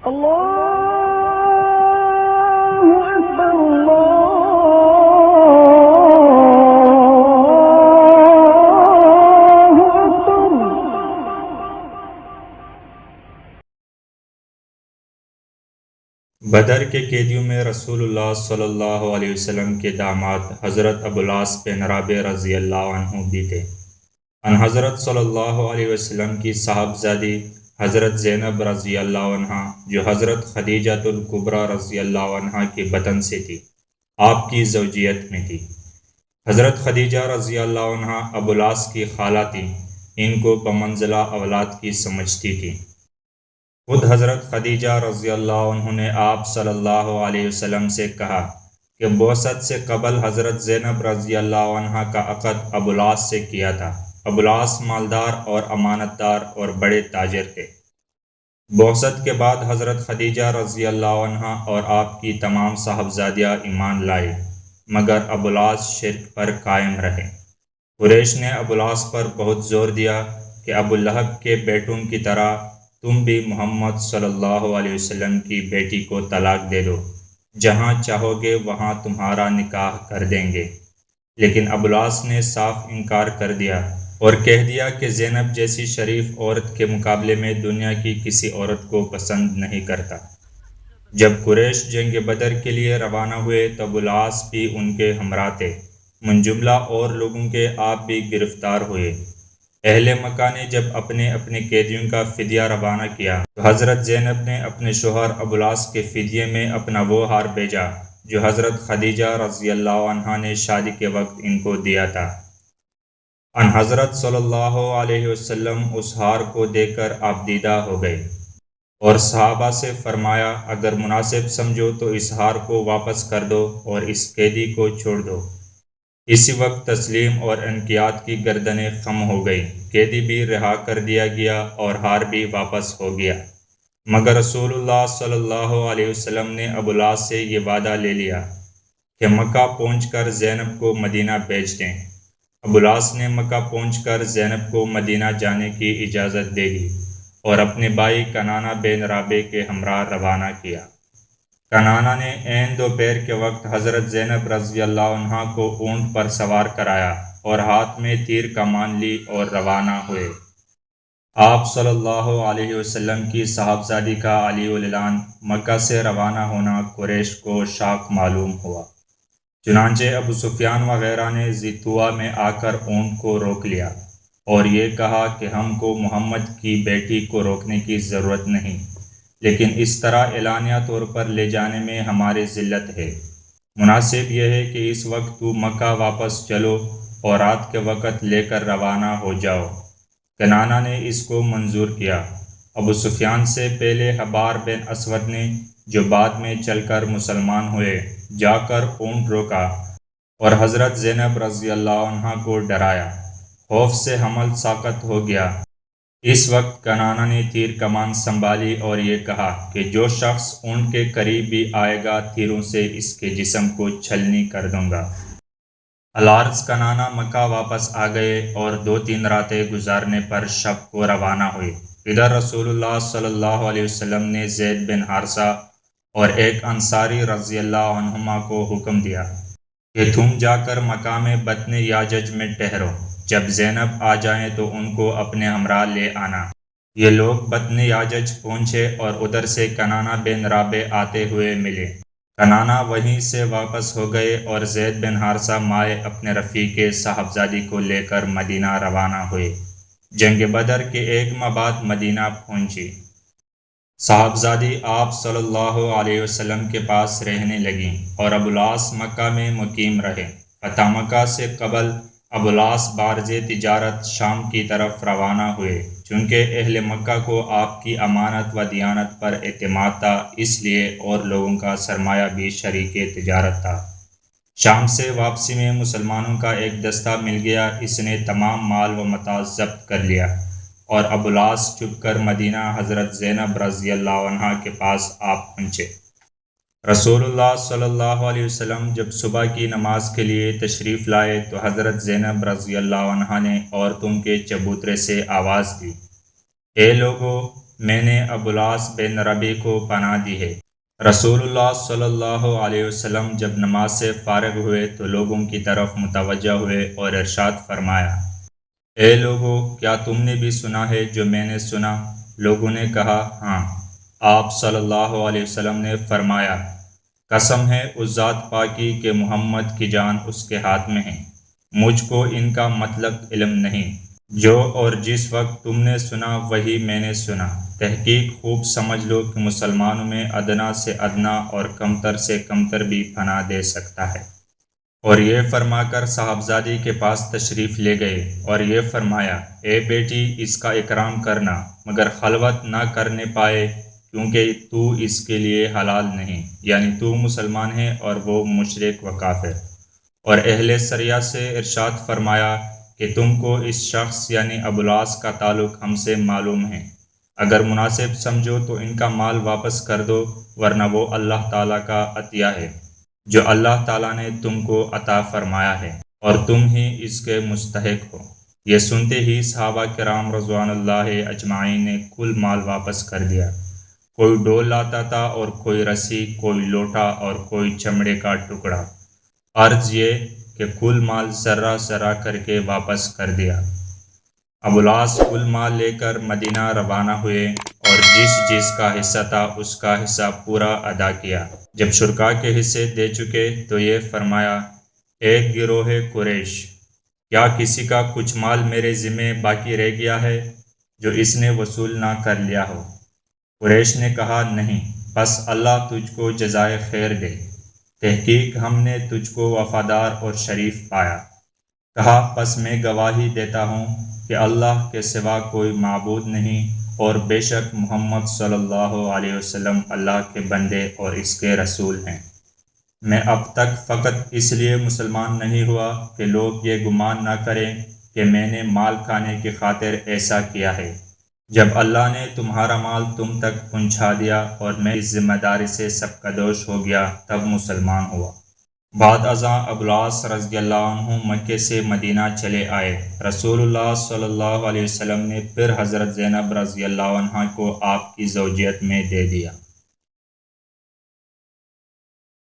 الله أكبر الله أكبر. بدر کے قیدیوں میں رسول اللہ صلی اللہ علیہ وسلم کے داماد حضرت ابوالعاص بن رابع رضی اللہ عنہ بھی تھے۔ ان حضرت صلی اللہ علیہ وسلم کی صاحبزادی حضرت زینب رضی اللہ عنہ جو حضرت خدیجہ الکبریٰ رضی اللہ عنہ کے بطن سے تھی، آپ کی زوجیت میں تھی۔ حضرت خدیجہ رضی اللہ عنہ ابوالعاص کی خالہ تھیں، ان کو بمنزلہ اولاد کی سمجھتی تھی۔ خود حضرت خدیجہ رضی اللہ عنہ نے آپ صلی اللہ علیہ وسلم سے کہا کہ بعثت سے قبل حضرت زینب رضی اللہ عنہ کا عقد ابوالعاص سے کیا تھا۔ ابوالعاص مالدار اور امانت دار اور بڑے تاجر تھے۔ بعثت کے بعد حضرت خدیجہ رضی اللہ عنہ اور آپ کی تمام صاحبزادیاں ایمان لائے، مگر ابوالعاص شرک پر قائم رہے۔ قریش نے ابوالعاص پر بہت زور دیا کہ ابولہب کے بیٹوں کی طرح تم بھی محمد صلی اللہ علیہ وسلم کی بیٹی کو طلاق دے دو، جہاں چاہو گے وہاں تمہارا نکاح کر دیں گے۔ لیکن ابوالعاص نے صاف انکار کر دیا اور کہہ دیا کہ زینب جیسی شریف عورت کے مقابلے میں دنیا کی کسی عورت کو پسند نہیں کرتا۔ جب قریش جنگ بدر کے لیے روانہ ہوئے تو ابوالعاص بھی ان کے ہمراہ تھے۔ من جملہ اور لوگوں کے آپ بھی گرفتار ہوئے۔ اہل مکہ نے جب اپنے اپنے قیدیوں کا فدیہ روانہ کیا تو حضرت زینب نے اپنے شوہر ابوالعاص کے فدیے میں اپنا وہ ہار بھیجا جو حضرت خدیجہ رضی اللہ عنہا نے شادی کے وقت ان کو دیا تھا۔ ان حضرت صلی اللہ علیہ وسلم اس ہار کو دیکھ کر آبدیدہ ہو گئے اور صحابہ سے فرمایا، اگر مناسب سمجھو تو اس ہار کو واپس کر دو اور اس قیدی کو چھوڑ دو۔ اسی وقت تسلیم اور انقیاد کی گردنیں خم ہو گئی، قیدی بھی رہا کر دیا گیا اور ہار بھی واپس ہو گیا۔ مگر رسول اللہ صلی اللہ علیہ وسلم نے ابوالعاص سے یہ وعدہ لے لیا کہ مکہ پہنچ کر زینب کو مدینہ بھیج دیں۔ ابوالعاص نے مکہ پہنچ کر زینب کو مدینہ جانے کی اجازت دے دی اور اپنے بھائی کنانہ بن رابع کے ہمراہ روانہ کیا۔ کنانہ نے عین دوپہر کے وقت حضرت زینب رضی اللہ عنہ کو اونٹ پر سوار کرایا اور ہاتھ میں تیر کمان لی اور روانہ ہوئے۔ آپ صلی اللہ علیہ وسلم کی صاحبزادی کا علی الاعلان مکہ سے روانہ ہونا قریش کو شاک معلوم ہوا۔ چنانچہ ابو سفیان وغیرہ نے ذی طویٰ میں آ کر اونٹ کو روک لیا اور یہ کہا کہ ہم کو محمد کی بیٹی کو روکنے کی ضرورت نہیں، لیکن اس طرح اعلانیہ طور پر لے جانے میں ہماری ذلت ہے۔ مناسب یہ ہے کہ اس وقت تو مکہ واپس چلو اور رات کے وقت لے کر روانہ ہو جاؤ۔ کنانہ نے اس کو منظور کیا۔ ابو سفیان سے پہلے حبار بن اسود نے، جو بعد میں چل کر مسلمان ہوئے، جا کر اونٹ روکا اور حضرت زینب رضی اللہ عنہ کو ڈرایا۔ خوف سے حمل ساقط ہو گیا۔ اس وقت کنانہ نے تیر کمان سنبھالی اور یہ کہا کہ جو شخص اونٹ کے قریب بھی آئے گا تیروں سے اس کے جسم کو چھلنی کر دوں گا۔ العرض کنانہ مکہ واپس آ گئے اور 2-3 راتیں گزارنے پر شب کو روانہ ہوئے۔ ادھر رسول اللہ صلی اللہ علیہ وسلم نے زید بن حارثہ اور ایک انصاری رضی اللہ عنہما کو حکم دیا کہ تم جا کر مقام بطن یاجج میں ٹھہرو، جب زینب آ جائیں تو ان کو اپنے ہمراہ لے آنا۔ یہ لوگ بطن یاجج پہنچے اور ادھر سے کنانہ بن رابع آتے ہوئے ملے۔ کنانہ وہیں سے واپس ہو گئے اور زید بن حارثہ مائے اپنے رفیق صاحبزادی کو لے کر مدینہ روانہ ہوئے۔ جنگ بدر کے 1 ماہ بعد مدینہ پہنچی۔ صاحبزادی آپ صلی اللہ علیہ وسلم کے پاس رہنے لگیں اور ابوالعاص مکہ میں مقیم رہے۔ فتح مکہ سے قبل ابوالعاص بارز تجارت شام کی طرف روانہ ہوئے۔ چونکہ اہل مکہ کو آپ کی امانت و دیانت پر اعتماد تھا، اس لیے اور لوگوں کا سرمایہ بھی شریک تجارت تھا۔ شام سے واپسی میں مسلمانوں کا ایک دستہ مل گیا، اس نے تمام مال و متاع ضبط کر لیا اور ابوالعاص چھپ کر مدینہ حضرت زینب رضی اللہ عنہا کے پاس آپ پہنچے۔ رسول اللہ صلی اللہ علیہ وسلم جب صبح کی نماز کے لیے تشریف لائے تو حضرت زینب رضی اللہ عنہا نے عورتوں کے چبوترے سے آواز دی، اے لوگو، میں نے ابوالعاص بن ربی کو پناہ دی ہے۔ رسول اللہ صلی اللہ علیہ وسلم جب نماز سے فارغ ہوئے تو لوگوں کی طرف متوجہ ہوئے اور ارشاد فرمایا، اے لوگو، کیا تم نے بھی سنا ہے جو میں نے سنا؟ لوگوں نے کہا ہاں۔ آپ صلی اللہ علیہ وسلم نے فرمایا، قسم ہے اس ذات پاکی کہ محمد کی جان اس کے ہاتھ میں ہے، مجھ کو ان کا مطلب علم نہیں۔ جو اور جس وقت تم نے سنا وہی میں نے سنا۔ تحقیق خوب سمجھ لو کہ مسلمانوں میں ادنا سے ادنا اور کمتر سے کمتر بھی پناہ دے سکتا ہے۔ اور یہ فرما کر صاحبزادی کے پاس تشریف لے گئے اور یہ فرمایا، اے بیٹی، اس کا اکرام کرنا مگر خلوت نہ کرنے پائے، کیونکہ تو اس کے لیے حلال نہیں، یعنی تو مسلمان ہے اور وہ مشرک و کافر۔ اور اہل سریہ سے ارشاد فرمایا کہ تم کو اس شخص یعنی ابوالعاص کا تعلق ہم سے معلوم ہے، اگر مناسب سمجھو تو ان کا مال واپس کر دو، ورنہ وہ اللہ تعالیٰ کا عطیہ ہے جو اللہ تعالیٰ نے تم کو عطا فرمایا ہے اور تم ہی اس کے مستحق ہو۔ یہ سنتے ہی صحابہ کرام رضوان اللہ اجمعین نے کل مال واپس کر دیا۔ کوئی ڈول لاتا تھا اور کوئی رسی، کوئی لوٹا اور کوئی چمڑے کا ٹکڑا، عرض یہ کہ کل مال ذرہ ذرہ کر کے واپس کر دیا۔ ابوالعاص کل مال لے کر مدینہ روانہ ہوئے اور جس کا حصہ تھا اس کا حصہ پورا ادا کیا۔ جب شرکاء کے حصے دے چکے تو یہ فرمایا، ایک گروہ قریش، کیا کسی کا کچھ مال میرے ذمے باقی رہ گیا ہے جو اس نے وصول نہ کر لیا ہو؟ قریش نے کہا، نہیں، بس اللہ تجھ کو جزائے خیر دے، تحقیق ہم نے تجھ کو وفادار اور شریف پایا۔ کہا، پس میں گواہی دیتا ہوں کہ اللہ کے سوا کوئی معبود نہیں، اور بے شک محمد صلی اللہ علیہ وسلم اللہ کے بندے اور اس کے رسول ہیں۔ میں اب تک فقط اس لیے مسلمان نہیں ہوا کہ لوگ یہ گمان نہ کریں کہ میں نے مال کھانے کی خاطر ایسا کیا ہے۔ جب اللہ نے تمہارا مال تم تک پہنچا دیا اور میں اس ذمہ داری سے سبکدوش ہو گیا، تب مسلمان ہوا۔ بعد ازاں ابوالعاص رضی اللہ عنہ مکے سے مدینہ چلے آئے۔ رسول اللہ صلی اللہ علیہ وسلم نے پھر حضرت زینب رضی اللہ عنہ کو آپ کی زوجیت میں دے دیا۔